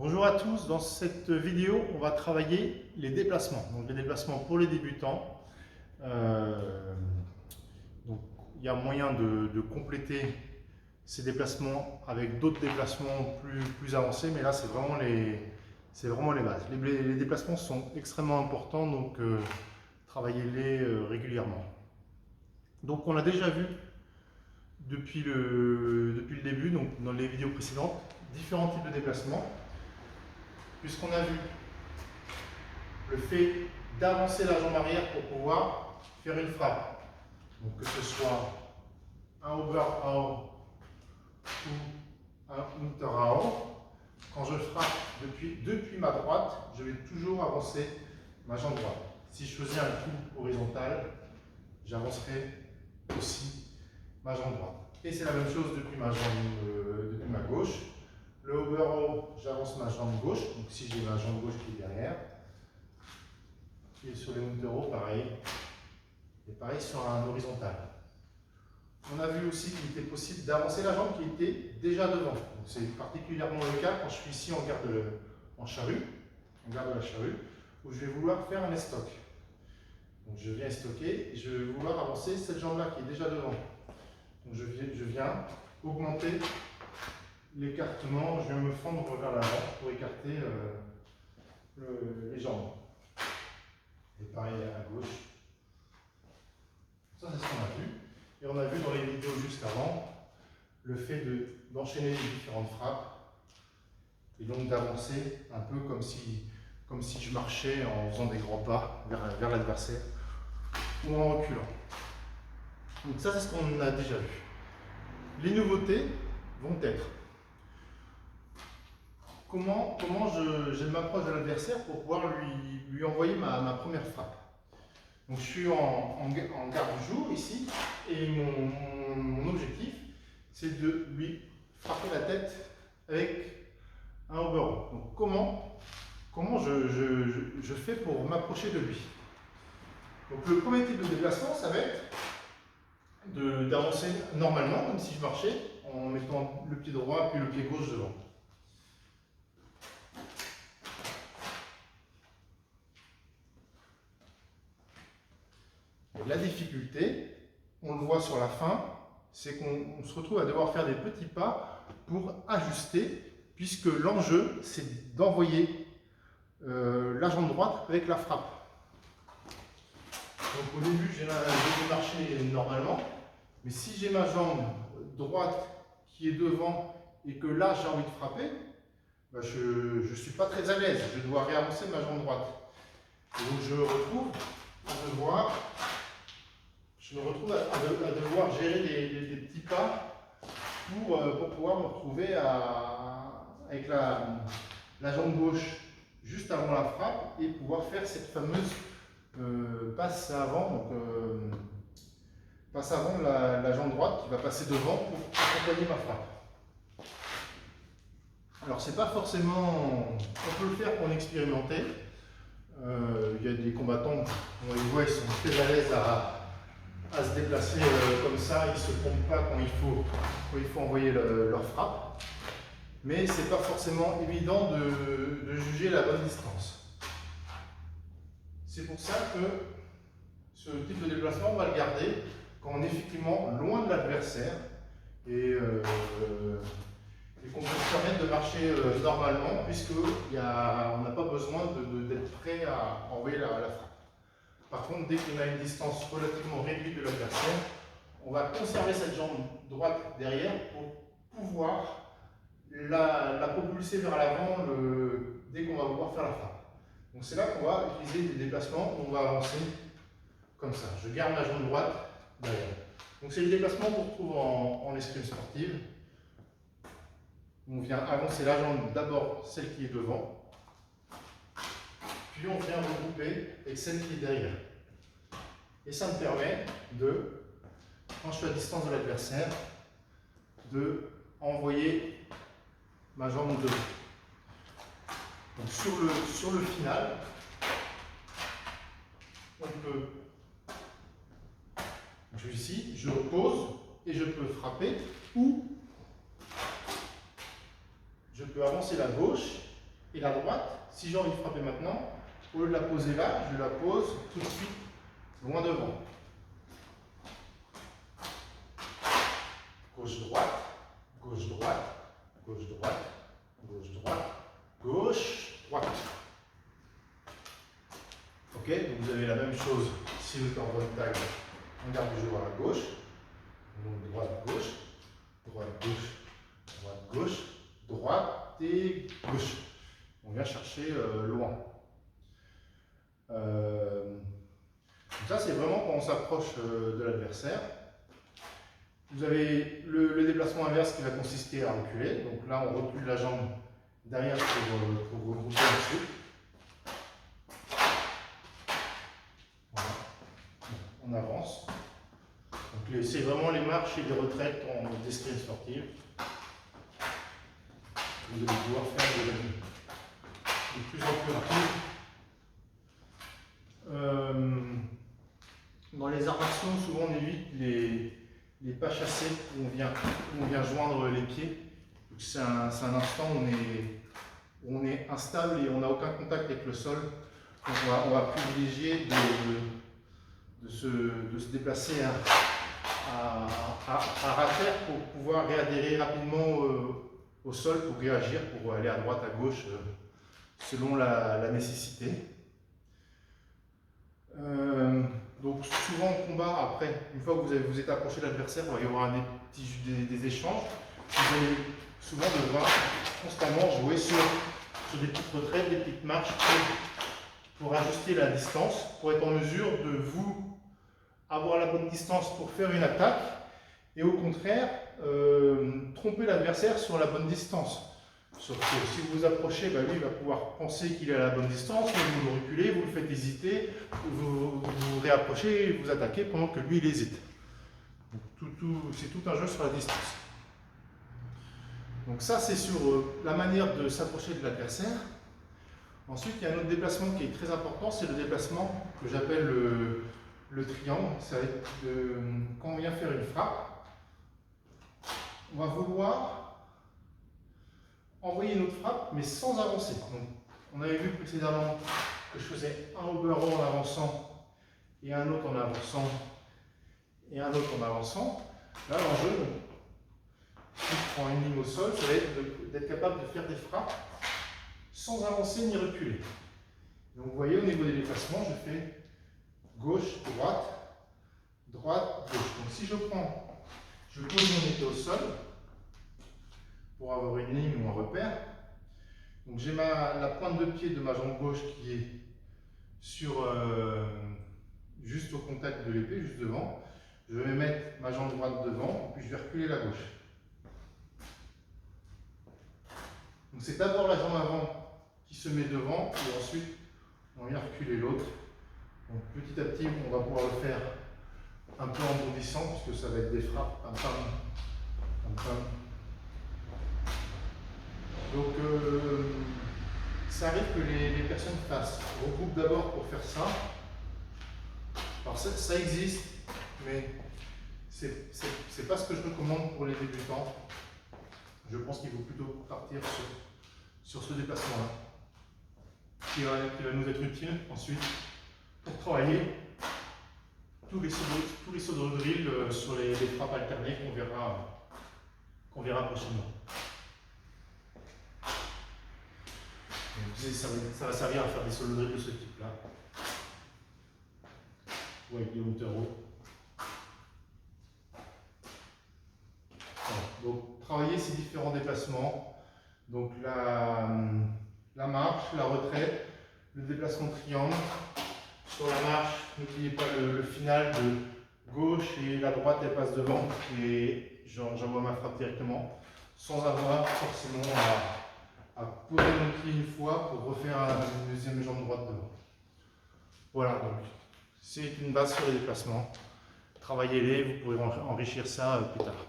Bonjour à tous, dans cette vidéo on va travailler les déplacements. Donc les déplacements pour les débutants. Donc il y a moyen de compléter ces déplacements avec d'autres déplacements plus avancés, mais là c'est vraiment les bases. Les déplacements sont extrêmement importants, donc travaillez-les régulièrement. Donc on a déjà vu depuis le début, donc dans les vidéos précédentes, différents types de déplacements. Puisqu'on a vu le fait d'avancer la jambe arrière pour pouvoir faire une frappe. Donc que ce soit un overhaul ou un unterhaul, quand je frappe depuis ma droite, je vais toujours avancer ma jambe droite. Si je faisais un coup horizontal, j'avancerai aussi ma jambe droite. Et c'est la même chose depuis ma gauche. Le overhaul, j'avance ma jambe gauche, donc si j'ai ma jambe gauche qui est derrière. Et sur les unterhauls, pareil. Et pareil sur un horizontal. On a vu aussi qu'il était possible d'avancer la jambe qui était déjà devant. C'est particulièrement le cas quand je suis ici en garde de la charrue, où je vais vouloir faire un estoc. Donc je viens stocker et je vais vouloir avancer cette jambe-là qui est déjà devant. Donc je viens augmenter l'écartement, je viens me fendre vers l'avant pour écarter les jambes. Et pareil à gauche. Ça c'est ce qu'on a vu. Et on a vu dans les vidéos juste avant le fait d'enchaîner les différentes frappes et donc d'avancer un peu comme si je marchais en faisant des grands pas vers l'adversaire ou en reculant. Donc ça c'est ce qu'on a déjà vu. Les nouveautés vont être comment je m'approche de l'adversaire pour pouvoir lui envoyer ma première frappe. Donc je suis en garde du jour ici et mon objectif c'est de lui frapper la tête avec un overhaul. Donc comment je fais pour m'approcher de lui. Donc le premier type de déplacement ça va être d'avancer normalement comme si je marchais en mettant le pied droit puis le pied gauche devant. La difficulté, on le voit sur la fin, c'est qu'on se retrouve à devoir faire des petits pas pour ajuster, puisque l'enjeu, c'est d'envoyer la jambe droite avec la frappe. Donc au début, je vais marcher normalement, mais si j'ai ma jambe droite qui est devant et que là, j'ai envie de frapper, ben je ne suis pas très à l'aise, je dois réavancer ma jambe droite. Et donc je me retrouve à devoir gérer des petits pas pour pouvoir me retrouver avec la jambe gauche juste avant la frappe et pouvoir faire cette fameuse passe avant, donc passe avant la jambe droite qui va passer devant pour accompagner ma frappe. Alors c'est pas forcément, on peut le faire pour expérimenter. Il y a des combattants, on les voit, ils sont très à l'aise à se déplacer comme ça, ils ne se trompent pas quand il faut envoyer leur frappe. Mais ce n'est pas forcément évident de juger la bonne distance. C'est pour ça que ce type de déplacement, on va le garder quand on est effectivement loin de l'adversaire et qu'on peut se permettre de marcher normalement, puisqu'on n'a pas besoin d'être prêt à envoyer la frappe. Par contre, dès qu'on a une distance relativement réduite de l'adversaire, on va conserver cette jambe droite derrière pour pouvoir la propulser vers l'avant dès qu'on va pouvoir faire la frappe. Donc c'est là qu'on va utiliser des déplacements où on va avancer comme ça. Je garde ma jambe droite derrière. Donc c'est le déplacement qu'on retrouve en escrime sportive. On vient avancer la jambe, d'abord celle qui est devant, puis on vient regrouper avec celle qui est derrière. Et ça me permet quand je suis à distance de l'adversaire, de envoyer ma jambe devant. Donc sur le final, on peut, je suis ici, je repose et je peux frapper ou je peux avancer la gauche Et la droite, si j'ai envie de frapper maintenant, au lieu de la poser là, je la pose tout de suite loin devant. Gauche-droite, gauche-droite, gauche-droite, gauche-droite, gauche-droite. Ok, donc vous avez la même chose si vous êtes en bonne tag. On garde toujours à la gauche. Donc droite-gauche, droite-gauche, droite-gauche, droite et gauche. On vient chercher loin. Donc ça, c'est vraiment quand on s'approche de l'adversaire. Vous avez le déplacement inverse qui va consister à reculer. Donc là, on recule la jambe derrière pour regrouper dessus. Voilà. On avance. C'est vraiment les marches et les retraites en escrime sportive. Vous allez pouvoir faire de plus en plus rapide. Dans les arts martiaux, souvent on évite les pas chassés où on vient joindre les pieds. C'est un instant où on est instable et on n'a aucun contact avec le sol. Donc on va privilégier de se déplacer à ras-terre pour pouvoir réadhérer rapidement au sol pour réagir, pour aller à droite, à gauche, selon la nécessité. Donc souvent en combat, après, une fois que vous êtes approché de l'adversaire, il va y avoir des échanges. Vous allez souvent devoir constamment jouer sur des petites retraites, des petites marches pour ajuster la distance, pour être en mesure de vous avoir la bonne distance pour faire une attaque et au contraire tromper l'adversaire sur la bonne distance. Sauf que si vous vous approchez, lui il va pouvoir penser qu'il est à la bonne distance, vous le reculez, vous le faites hésiter, vous vous réapprochez et vous attaquez pendant que lui il hésite. C'est tout un jeu sur la distance. Donc ça c'est sur la manière de s'approcher de l'adversaire. Ensuite il y a un autre déplacement qui est très important, c'est le déplacement que j'appelle le triangle. Ça va être quand on vient faire une frappe, on va vouloir envoyer notre frappe, mais sans avancer. Donc, on avait vu précédemment que je faisais un overroll en avançant et un autre en avançant et un autre en avançant. Là, l'enjeu, si je prends une ligne au sol, ça va être d'être capable de faire des frappes sans avancer ni reculer. Donc, vous voyez, au niveau des déplacements, je fais gauche, droite, droite, gauche. Donc, si je pose mon épée au sol, pour avoir une ligne ou un repère. Donc j'ai la pointe de pied de ma jambe gauche qui est juste au contact de l'épée, juste devant. Je vais mettre ma jambe droite devant, puis je vais reculer la gauche. Donc c'est d'abord la jambe avant qui se met devant, et ensuite on vient reculer l'autre. Donc petit à petit, on va pouvoir le faire un peu en bondissant, puisque ça va être des frappes, pam pam, pam pam. Donc, ça arrive que les personnes regroupent d'abord pour faire ça. Alors, ça existe, mais c'est pas ce que je recommande pour les débutants. Je pense qu'il faut plutôt partir sur ce déplacement-là, qui va nous être utile ensuite pour travailler tous les sauts de drill sur les frappes alternées qu'on verra prochainement. Ça va servir à faire des solos de ce type-là. Ou avec des hauteurs hautes. Voilà. Donc, travailler ces différents déplacements. Donc, la marche, la retraite, le déplacement triangle. Sur la marche, n'oubliez pas le final de gauche et la droite, elle passe devant. Et j'envoie ma frappe directement, sans avoir forcément à poser mon pied une fois pour refaire une deuxième jambe droite devant. Voilà, donc c'est une base sur les déplacements. Travaillez-les, vous pourrez enrichir ça plus tard.